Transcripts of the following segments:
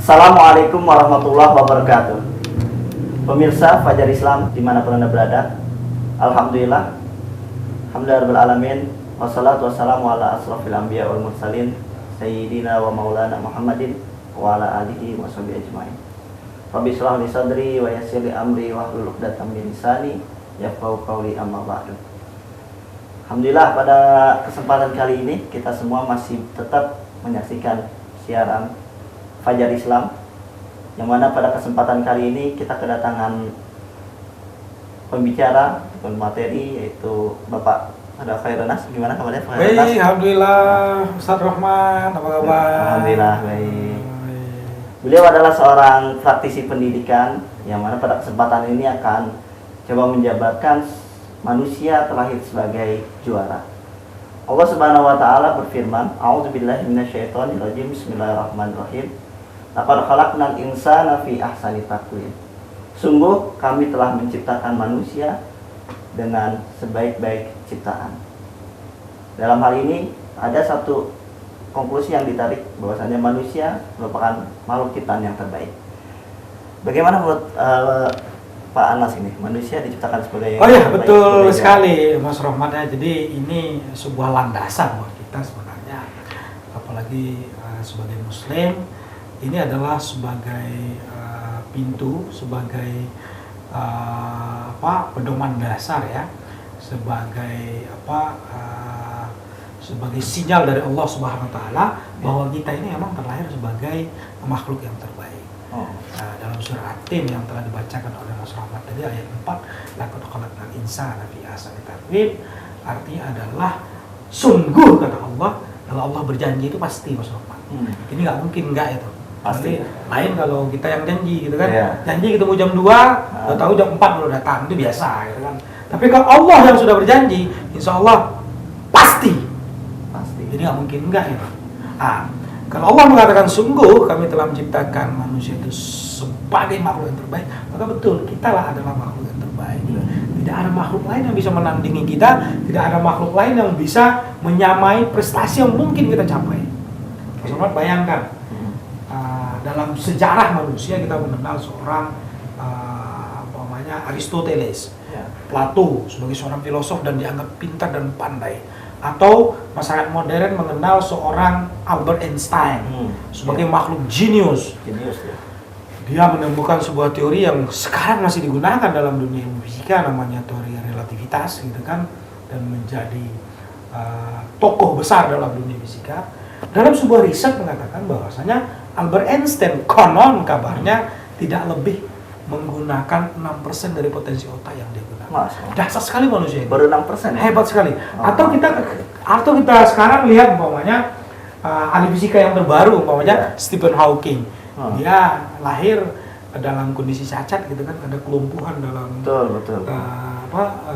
Assalamualaikum warahmatullahi wabarakatuh. Pemirsa Fajar Islam dimanapun Anda berada, Alhamdulillah, Alhamdulillahirabbil alamin, wassalatu wassalamu ala asrofil anbiya wal mursalin, Sayyidina wa maulana Muhammadin wa ala alihi wa sahbihi ajma'in. Rabbi shrah li sadri wa yassir li amri wahlul 'uqdatam min lisani yafqahu qawli, amma ba'du. Alhamdulillah, pada kesempatan kali ini kita semua masih tetap menyaksikan siaran Fajar Islam, yang mana pada kesempatan kali ini kita kedatangan pembicara ataupun materi, yaitu Bapak ada Khairunas. Gimana kabarnya Pak Khairunas? Baik, alhamdulillah. Ustaz Rahman, apa kabar? Alhamdulillah baik. Beliau adalah seorang praktisi pendidikan, yang mana pada kesempatan ini akan coba menjabarkan manusia terlahir sebagai juara. Allah Subhanahu wa taala berfirman, A'udzubillahi minasyaitonirrajim, Bismillahirrahmanirrahim. Laqad khalaqnal insana fi ahsani taqwim. Sungguh kami telah menciptakan manusia dengan sebaik-baik ciptaan. Dalam hal ini ada satu konklusi yang ditarik, bahwasanya manusia merupakan makhluk ciptaan yang terbaik. Bagaimana menurut Pak Anas ini, manusia diciptakan sebagai Oh iya, betul sekali Mas Rahmat ya. Jadi ini sebuah landasan buat kita sebenarnya, apalagi sebagai Muslim. Ini adalah sebagai pintu, sebagai pedoman dasar ya, sebagai sebagai sinyal dari Allah Subhanahu wa taala bahwa kita ini memang terlahir sebagai makhluk yang terbaik. Dalam surah At-Tin yang telah dibacakan oleh Mas Rahmat tadi, ayat 4, laqad khalaqnal insana fi ahsani taqwim, artinya adalah sungguh, kata Allah. Kalau Allah berjanji itu pasti, Mas Rahmat. Ini nggak mungkin nggak itu. Pasti. Lain kalau kita yang janji gitu kan. Janji ketemu jam 2, tahu jam 4 baru datang, itu biasa gitu kan. Tapi kalau Allah yang sudah berjanji, insya Allah pasti. Jadi nggak mungkin enggak itu. Kalau Allah mengatakan sungguh kami telah menciptakan manusia itu sebagai makhluk yang terbaik, maka betul kitalah adalah makhluk yang terbaik. Tidak ada makhluk lain yang bisa menandingi kita, tidak ada makhluk lain yang bisa menyamai prestasi yang mungkin kita capai. Sobat, bayangkan dalam sejarah manusia kita mengenal seorang Aristoteles, Plato sebagai seorang filosof dan dianggap pintar dan pandai. Atau masyarakat modern mengenal seorang Albert Einstein sebagai makhluk jenius. Dia menemukan sebuah teori yang sekarang masih digunakan dalam dunia fisika, namanya teori relativitas gitu kan, dan menjadi tokoh besar dalam dunia fisika. Dalam sebuah riset mengatakan bahwasanya Albert Einstein konon kabarnya tidak lebih menggunakan 6% dari potensi otak yang dia gunakan. Dasar sekali manusia ini. Baru 6%? Hebat sekali. Atau kita sekarang lihat umpamanya ahli fisika yang terbaru, umpamanya Stephen Hawking. Dia lahir dalam kondisi cacat gitu kan, ada kelumpuhan dalam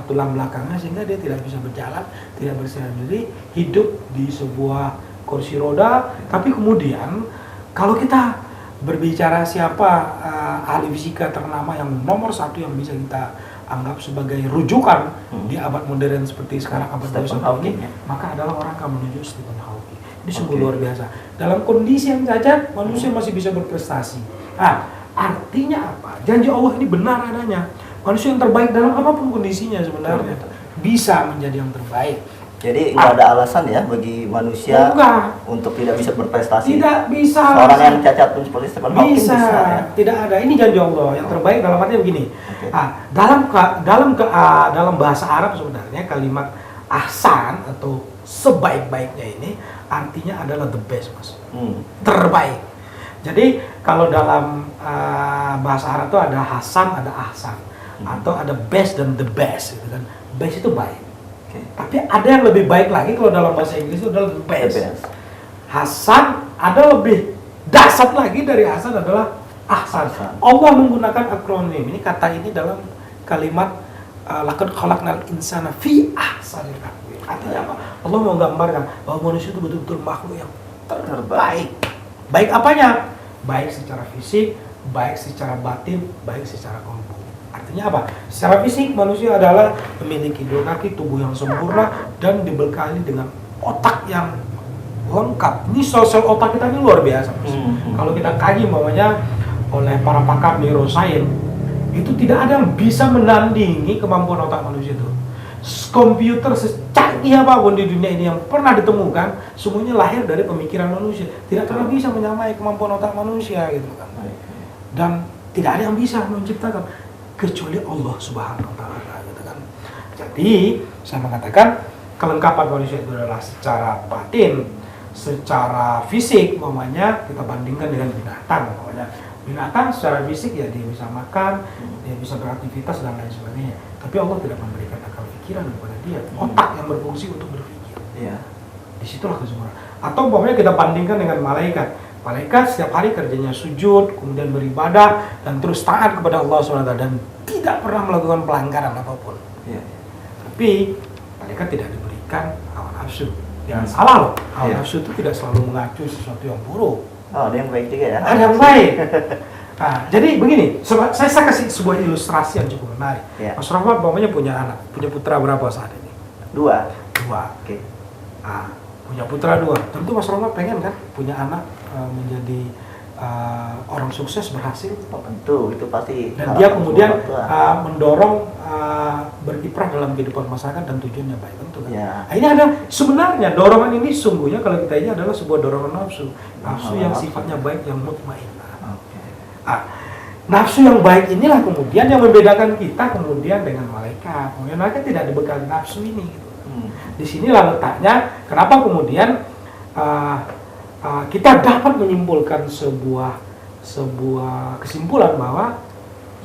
tulang belakangnya, sehingga dia tidak bisa berjalan, tidak bisa sendiri, hidup di sebuah kursi roda. Tapi kemudian kalau kita berbicara siapa ahli fisika ternama yang nomor satu yang bisa kita anggap sebagai rujukan di abad modern seperti sekarang, abad 21 ini, maka adalah orang akan menuju Stephen Hawking. Ini sungguh luar biasa. Dalam kondisi yang cacat, manusia masih bisa berprestasi. Artinya apa? Janji Allah ini benar adanya. Manusia yang terbaik dalam apapun kondisinya sebenarnya bisa menjadi yang terbaik. Jadi nggak ada alasan ya bagi manusia untuk tidak bisa berprestasi. Tidak bisa. Seorang yang cacat pun seperti Stephen Hawking bisa ya? Tidak ada. Ini janji Allah yang terbaik dalam artinya begini. Dalam bahasa Arab sebenarnya kalimat ahsan atau sebaik-baiknya ini artinya adalah the best, Mas. Terbaik. Jadi kalau dalam bahasa Arab itu ada hasan, ada ahsan, atau ada best dan the best gitu kan. Best itu baik. Tapi ada yang lebih baik lagi, kalau dalam bahasa Inggris itu adalah the best. Hasan ada lebih dasar lagi dari hasan adalah ahsan. Allah menggunakan akronim. Ini kata ini dalam kalimat laqad khalaqnal insana fi ahsani taqwim. Artinya apa? Allah mau menggambarkan bahwa manusia itu betul-betul makhluk yang terbaik. Baik apanya? Baik secara fisik, baik secara batin, baik secara kolbu. Artinya apa? Secara fisik manusia adalah memiliki 2 kaki, tubuh yang sempurna, dan dibekali dengan otak yang lengkap. Ini sel-sel otak kita ini luar biasa, Mas. Kalau kita kaji umpamanya oleh para pakar neuroscience, itu tidak ada yang bisa menandingi kemampuan otak manusia itu. Komputer secanggih apapun di dunia ini yang pernah ditemukan, semuanya lahir dari pemikiran manusia. Tidak pernah bisa menyamai kemampuan otak manusia gitu kan. Dan tidak ada yang bisa menciptakan kecuali Allah Subhanahu wa taala gitu kan. Jadi, saya mengatakan kelengkapan manusia itu adalah secara batin, secara fisik, umpamanya kita bandingkan dengan binatang, umpamanya binatang secara fisik ya dia bisa makan, dia bisa beraktivitas dan lain sebagainya. Tapi Allah tidak memberikan akal pikiran kepada dia, otak yang berfungsi untuk berpikir. Iya. Disitulah kesempurnaan. Atau umpamanya kita bandingkan dengan malaikat. Malaikat setiap hari kerjanya sujud, kemudian beribadah dan terus taat kepada Allah SWT dan tidak pernah melakukan pelanggaran apapun. Iya. Tapi malaikat tidak diberikan hawa nafsu. Jangan salah loh, hawa nafsu itu tidak selalu mengacu sesuatu yang buruk. Oh, ada yang baik juga ya? Ada yang baik. Nah, jadi begini, saya kasih sebuah ilustrasi yang cukup menarik. Ya. Mas Rahmat umpamanya punya anak, punya putra berapa saat ini? 2. Oke. Nah, punya putra 2. Tentu Mas Rahmat pengen kan punya anak menjadi orang sukses, berhasil. Oh, tentu, itu pasti. Dan dia kemudian mendorong berkiprah dalam kehidupan masyarakat dan tujuannya baik, tentu kan. Ya. Nah, ini ada sebenarnya dorongan ini sungguhnya kalau kita ini adalah sebuah dorongan nafsu yang sifatnya baik, yang mutmainnah. Nafsu yang baik inilah kemudian yang membedakan kita kemudian dengan malaikat. Kemudian malaikat tidak dibekali nafsu ini. Gitu. Di sinilah letaknya kenapa kemudian kita dapat menyimpulkan sebuah kesimpulan bahwa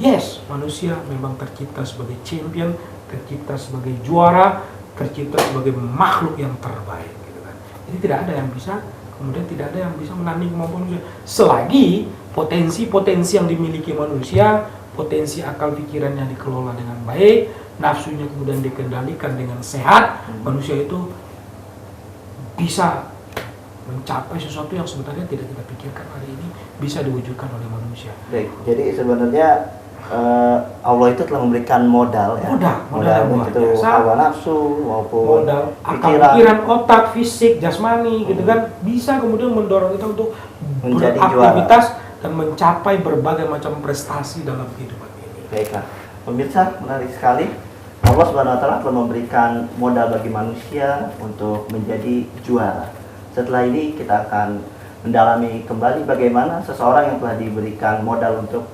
yes, manusia memang tercipta sebagai champion, tercipta sebagai juara, tercipta sebagai makhluk yang terbaik. Gitu kan. Jadi tidak ada yang bisa, kemudian tidak ada yang bisa menanding kemampuan manusia. Selagi potensi-potensi yang dimiliki manusia, potensi akal pikirannya dikelola dengan baik, nafsunya kemudian dikendalikan dengan sehat, manusia itu bisa mencapai sesuatu yang sebenarnya tidak kita pikirkan hari ini bisa diwujudkan oleh manusia. Baik, jadi sebenarnya Allah itu telah memberikan modal ya. Modal itu hawa nafsu maupun modal akal pikiran, otak, fisik, jasmani gitu kan bisa kemudian mendorong kita untuk menjadi beraktivitas dan mencapai berbagai macam prestasi dalam kehidupan ini. Baiklah, pemirsa, menarik sekali. Allah Subhanahu wa taala telah memberikan modal bagi manusia untuk menjadi juara. Setelah ini kita akan mendalami kembali bagaimana seseorang yang telah diberikan modal untuk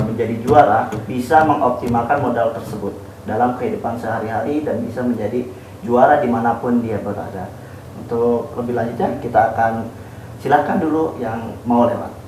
menjadi juara bisa mengoptimalkan modal tersebut dalam kehidupan sehari-hari dan bisa menjadi juara dimanapun dia berada. Untuk lebih lanjutnya kita akan silakan dulu yang mau lewat.